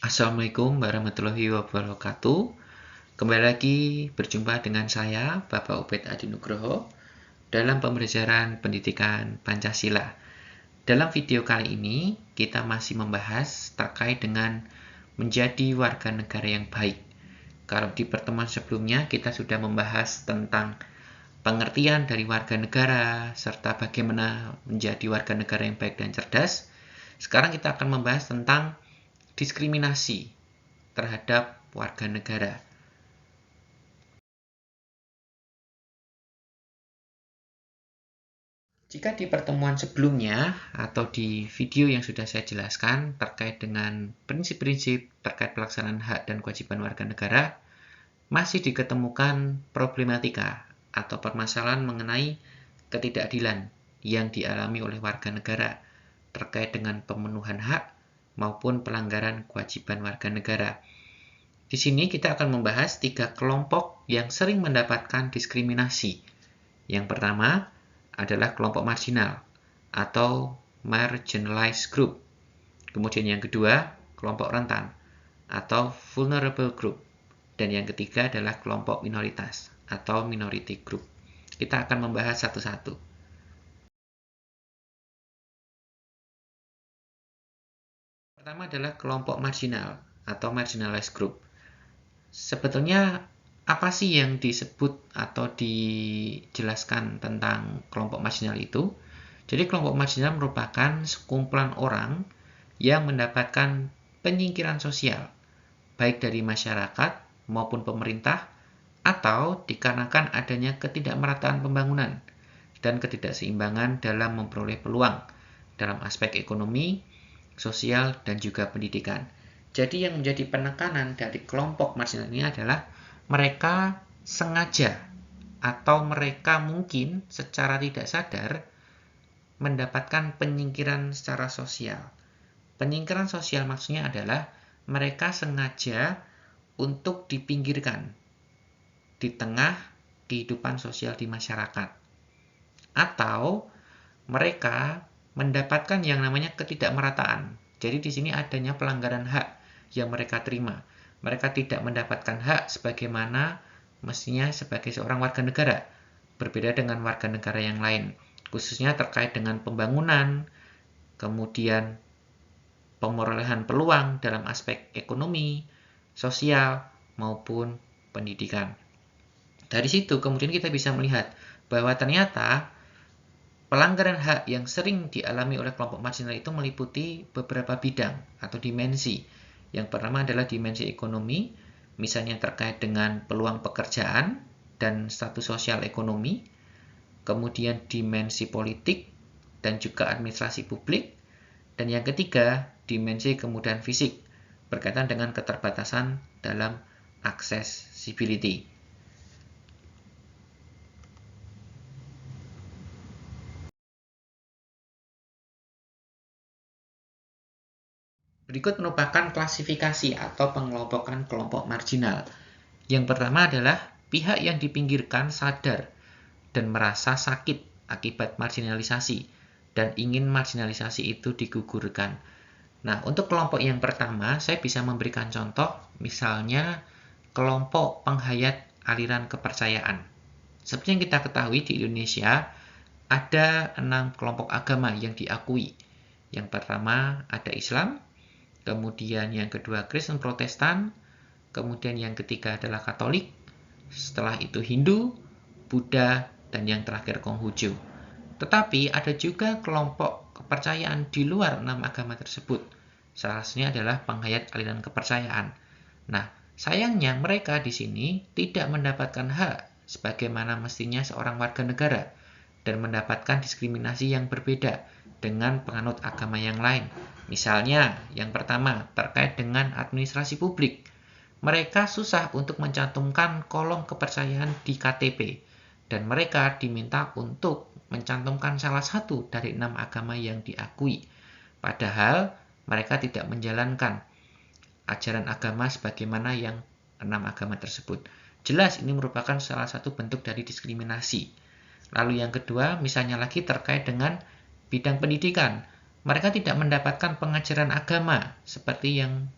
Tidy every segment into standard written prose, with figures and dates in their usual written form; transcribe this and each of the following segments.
Assalamualaikum warahmatullahi wabarakatuh. Kembali lagi berjumpa dengan saya, Bapak Ubed Adi Nugroho, dalam pembelajaran pendidikan Pancasila. Dalam video kali ini, kita masih membahas terkait dengan menjadi warga negara yang baik. Kalau di pertemuan sebelumnya, kita sudah membahas tentang pengertian dari warga negara, serta bagaimana menjadi warga negara yang baik dan cerdas. Sekarang kita akan membahas tentang diskriminasi terhadap warga negara. Jika di pertemuan sebelumnya atau di video yang sudah saya jelaskan terkait dengan prinsip-prinsip terkait pelaksanaan hak dan kewajiban warga negara, masih diketemukan problematika atau permasalahan mengenai ketidakadilan yang dialami oleh warga negara terkait dengan pemenuhan hak maupun pelanggaran kewajiban warga negara. Di sini kita akan membahas 3 kelompok yang sering mendapatkan diskriminasi. Yang pertama adalah kelompok marginal atau marginalized group. Kemudian yang kedua, kelompok rentan atau vulnerable group. Dan yang ketiga adalah kelompok minoritas atau minority group. Kita akan membahas satu-satu. Pertama adalah kelompok marginal atau marginalized group. Sebetulnya apa sih yang disebut atau dijelaskan tentang kelompok marginal itu? Jadi kelompok marginal merupakan sekumpulan orang yang mendapatkan penyingkiran sosial, baik dari masyarakat maupun pemerintah, atau dikarenakan adanya ketidakmerataan pembangunan dan ketidakseimbangan dalam memperoleh peluang dalam aspek ekonomi, sosial, dan juga pendidikan. Jadi yang menjadi penekanan dari kelompok marginal ini adalah mereka sengaja atau mereka mungkin secara tidak sadar mendapatkan penyingkiran secara sosial. Penyingkiran sosial maksudnya adalah mereka sengaja untuk dipinggirkan di tengah kehidupan sosial di masyarakat. Atau mereka mendapatkan yang namanya ketidakmerataan. Jadi di sini adanya pelanggaran hak yang mereka terima. Mereka tidak mendapatkan hak sebagaimana mestinya sebagai seorang warga negara, berbeda dengan warga negara yang lain, khususnya terkait dengan pembangunan, kemudian pemerolehan peluang dalam aspek ekonomi, sosial, maupun pendidikan. Dari situ kemudian kita bisa melihat bahwa ternyata pelanggaran hak yang sering dialami oleh kelompok marginal itu meliputi beberapa bidang atau dimensi. Yang pertama adalah dimensi ekonomi, misalnya terkait dengan peluang pekerjaan dan status sosial ekonomi, kemudian dimensi politik dan juga administrasi publik, dan yang ketiga, dimensi kemudahan fisik berkaitan dengan keterbatasan dalam accessibility. Berikut merupakan klasifikasi atau pengelompokan kelompok marginal. Yang pertama adalah pihak yang dipinggirkan sadar dan merasa sakit akibat marginalisasi dan ingin marginalisasi itu digugurkan. Nah, untuk kelompok yang pertama, saya bisa memberikan contoh, misalnya kelompok penghayat aliran kepercayaan. Seperti yang kita ketahui di Indonesia, ada 6 kelompok agama yang diakui. Yang pertama ada Islam, kemudian yang kedua Kristen Protestan, kemudian yang ketiga adalah Katolik, setelah itu Hindu, Buddha, dan yang terakhir Konghucu. Tetapi ada juga kelompok kepercayaan di luar 6 agama tersebut. Salah satunya adalah penghayat aliran kepercayaan. Nah, sayangnya mereka di sini tidak mendapatkan hak sebagaimana mestinya seorang warga negara dan mendapatkan diskriminasi yang berbeda dengan penganut agama yang lain. Misalnya, yang pertama terkait dengan administrasi publik. Mereka susah untuk mencantumkan kolom kepercayaan di KTP dan mereka diminta untuk mencantumkan salah satu dari 6 agama yang diakui. Padahal mereka tidak menjalankan ajaran agama sebagaimana yang 6 agama tersebut. Jelas ini merupakan salah satu bentuk dari diskriminasi. Lalu yang kedua, misalnya lagi terkait dengan bidang pendidikan. Mereka tidak mendapatkan pengajaran agama seperti yang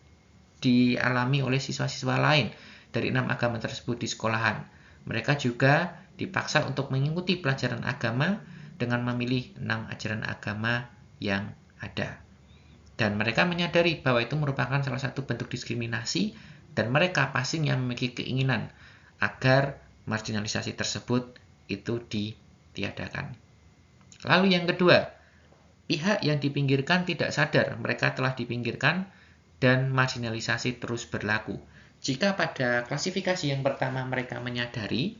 dialami oleh siswa-siswa lain dari 6 agama tersebut di sekolahan. Mereka juga dipaksa untuk mengikuti pelajaran agama dengan memilih 6 ajaran agama yang ada. Dan mereka menyadari bahwa itu merupakan salah satu bentuk diskriminasi dan mereka pastinya memiliki keinginan agar marginalisasi tersebut itu ditiadakan. Lalu yang kedua, pihak yang dipinggirkan tidak sadar mereka telah dipinggirkan dan marginalisasi terus berlaku. Jika pada klasifikasi yang pertama mereka menyadari,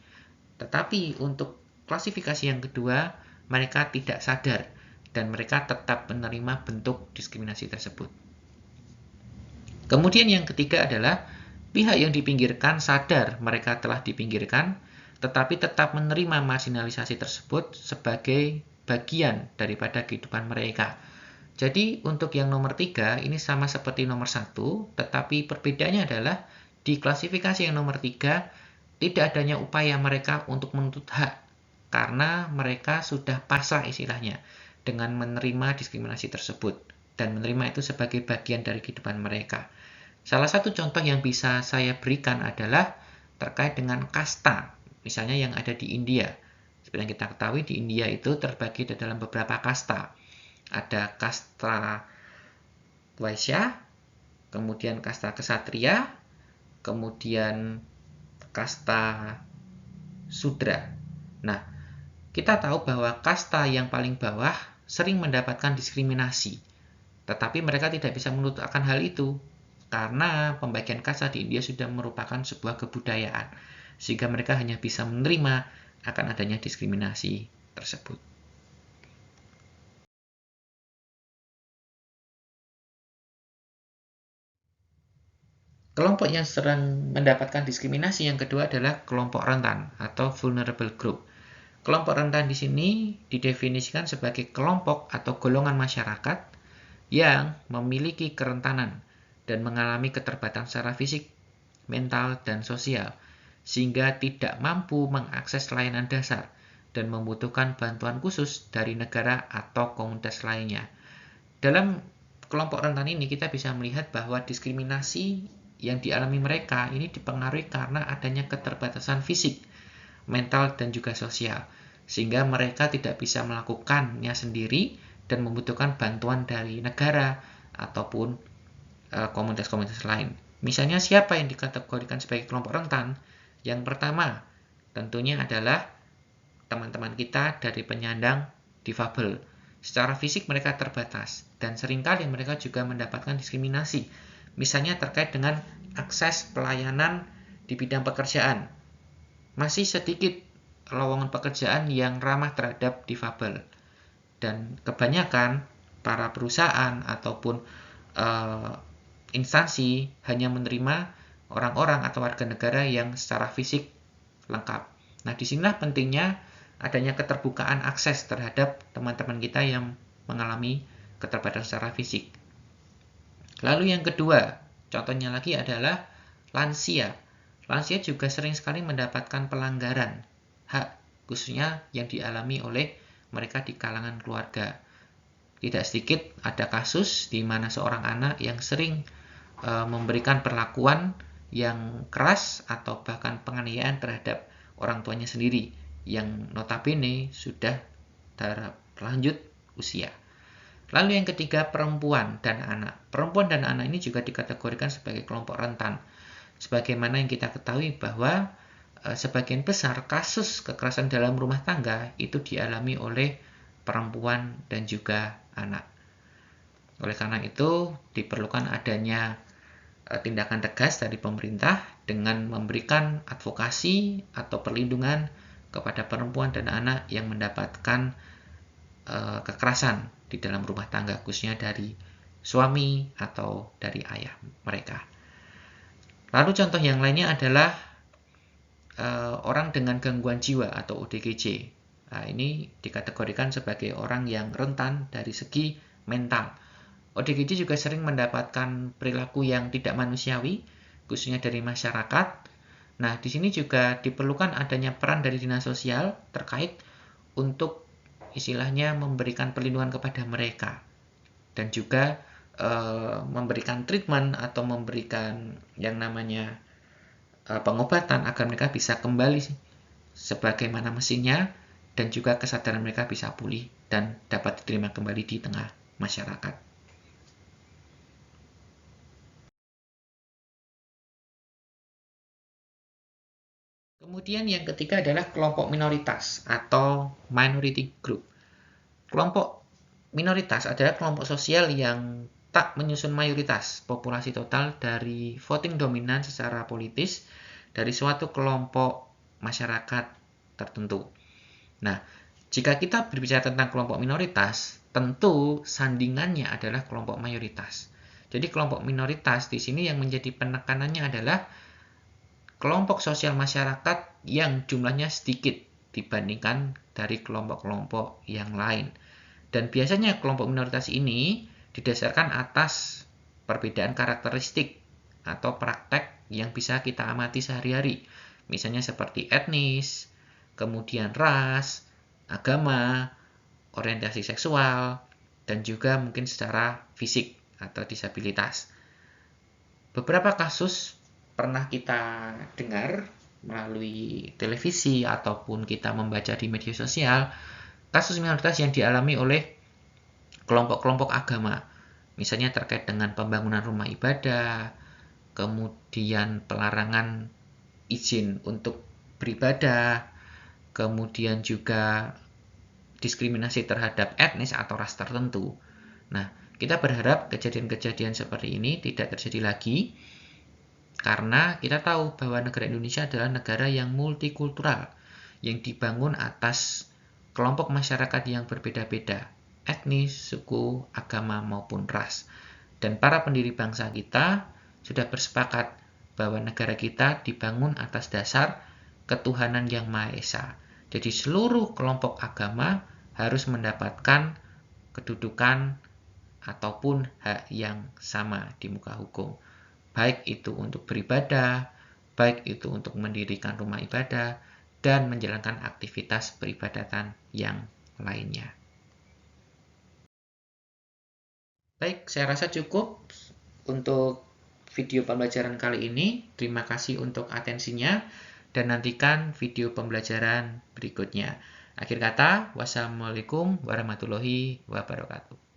tetapi untuk klasifikasi yang kedua mereka tidak sadar dan mereka tetap menerima bentuk diskriminasi tersebut. Kemudian yang ketiga adalah pihak yang dipinggirkan sadar mereka telah dipinggirkan, tetapi tetap menerima marginalisasi tersebut sebagai bagian daripada kehidupan mereka. Jadi untuk yang nomor 3 ini sama seperti nomor 1, tetapi perbedaannya adalah di klasifikasi yang nomor 3 tidak adanya upaya mereka untuk menuntut hak karena mereka sudah pasrah istilahnya dengan menerima diskriminasi tersebut dan menerima itu sebagai bagian dari kehidupan mereka. Salah satu contoh yang bisa saya berikan adalah terkait dengan kasta, misalnya yang ada di India. Seperti yang kita ketahui di India itu terbagi dalam beberapa kasta. Ada kasta Vaisya, kemudian kasta Ksatria, kemudian kasta Sudra. Nah, kita tahu bahwa kasta yang paling bawah sering mendapatkan diskriminasi, tetapi mereka tidak bisa menuntut akan hal itu karena pembagian kasta di India sudah merupakan sebuah kebudayaan, sehingga mereka hanya bisa menerima akan adanya diskriminasi tersebut. Kelompok yang sering mendapatkan diskriminasi yang kedua adalah kelompok rentan atau vulnerable group. Kelompok rentan di sini didefinisikan sebagai kelompok atau golongan masyarakat yang memiliki kerentanan dan mengalami keterbatasan secara fisik, mental, dan sosial, sehingga tidak mampu mengakses layanan dasar dan membutuhkan bantuan khusus dari negara atau komunitas lainnya. Dalam kelompok rentan ini kita bisa melihat bahwa diskriminasi yang dialami mereka ini dipengaruhi karena adanya keterbatasan fisik, mental, dan juga sosial, sehingga mereka tidak bisa melakukannya sendiri dan membutuhkan bantuan dari negara ataupun komunitas-komunitas lain. Misalnya siapa yang dikategorikan sebagai kelompok rentan? Yang pertama tentunya adalah teman-teman kita dari penyandang difabel. Secara fisik mereka terbatas dan seringkali mereka juga mendapatkan diskriminasi. Misalnya terkait dengan akses pelayanan di bidang pekerjaan. Masih sedikit lowongan pekerjaan yang ramah terhadap difabel. Dan kebanyakan para perusahaan ataupun instansi hanya menerima orang-orang atau warga negara yang secara fisik lengkap. Nah, disinilah pentingnya adanya keterbukaan akses terhadap teman-teman kita yang mengalami keterbatasan secara fisik. Lalu yang kedua, contohnya lagi adalah lansia. Lansia juga sering sekali mendapatkan pelanggaran hak, khususnya yang dialami oleh mereka di kalangan keluarga. Tidak sedikit ada kasus di mana seorang anak yang sering memberikan perlakuan yang keras atau bahkan penganiayaan terhadap orang tuanya sendiri yang notabene sudah terlanjut usia. Lalu yang ketiga, perempuan dan anak. Perempuan dan anak ini juga dikategorikan sebagai kelompok rentan. Sebagaimana yang kita ketahui bahwa sebagian besar kasus kekerasan dalam rumah tangga itu dialami oleh perempuan dan juga anak. Oleh karena itu diperlukan adanya tindakan tegas dari pemerintah dengan memberikan advokasi atau perlindungan kepada perempuan dan anak yang mendapatkan kekerasan di dalam rumah tangga, khususnya dari suami atau dari ayah mereka. Lalu contoh yang lainnya adalah orang dengan gangguan jiwa atau ODGJ. Nah, ini dikategorikan sebagai orang yang rentan dari segi mental. ODGJ juga sering mendapatkan perilaku yang tidak manusiawi, khususnya dari masyarakat. Nah, di sini juga diperlukan adanya peran dari dinas sosial terkait untuk istilahnya memberikan perlindungan kepada mereka dan juga memberikan treatment atau memberikan yang namanya pengobatan agar mereka bisa kembali sebagaimana mestinya dan juga kesadaran mereka bisa pulih dan dapat diterima kembali di tengah masyarakat. Kemudian yang ketiga adalah kelompok minoritas atau minority group. Kelompok minoritas adalah kelompok sosial yang tak menyusun mayoritas populasi total dari voting dominan secara politis dari suatu kelompok masyarakat tertentu. Nah, jika kita berbicara tentang kelompok minoritas, tentu sandingannya adalah kelompok mayoritas. Jadi kelompok minoritas di sini yang menjadi penekanannya adalah kelompok sosial masyarakat yang jumlahnya sedikit dibandingkan dari kelompok-kelompok yang lain. Dan biasanya kelompok minoritas ini didasarkan atas perbedaan karakteristik atau praktek yang bisa kita amati sehari-hari. Misalnya seperti etnis, kemudian ras, agama, orientasi seksual, dan juga mungkin secara fisik atau disabilitas. Beberapa kasus pernah kita dengar melalui televisi ataupun kita membaca di media sosial, kasus minoritas yang dialami oleh kelompok-kelompok agama, misalnya terkait dengan pembangunan rumah ibadah, kemudian pelarangan izin untuk beribadah, kemudian juga diskriminasi terhadap etnis atau ras tertentu. Nah, kita berharap kejadian-kejadian seperti ini tidak terjadi lagi, karena kita tahu bahwa negara Indonesia adalah negara yang multikultural, yang dibangun atas kelompok masyarakat yang berbeda-beda, etnis, suku, agama, maupun ras. Dan para pendiri bangsa kita sudah bersepakat bahwa negara kita dibangun atas dasar ketuhanan yang Maha Esa. Jadi seluruh kelompok agama harus mendapatkan kedudukan ataupun hak yang sama di muka hukum. Baik itu untuk beribadah, baik itu untuk mendirikan rumah ibadah, dan menjalankan aktivitas peribadatan yang lainnya. Baik, saya rasa cukup untuk video pembelajaran kali ini. Terima kasih untuk atensinya, dan nantikan video pembelajaran berikutnya. Akhir kata, wassalamualaikum warahmatullahi wabarakatuh.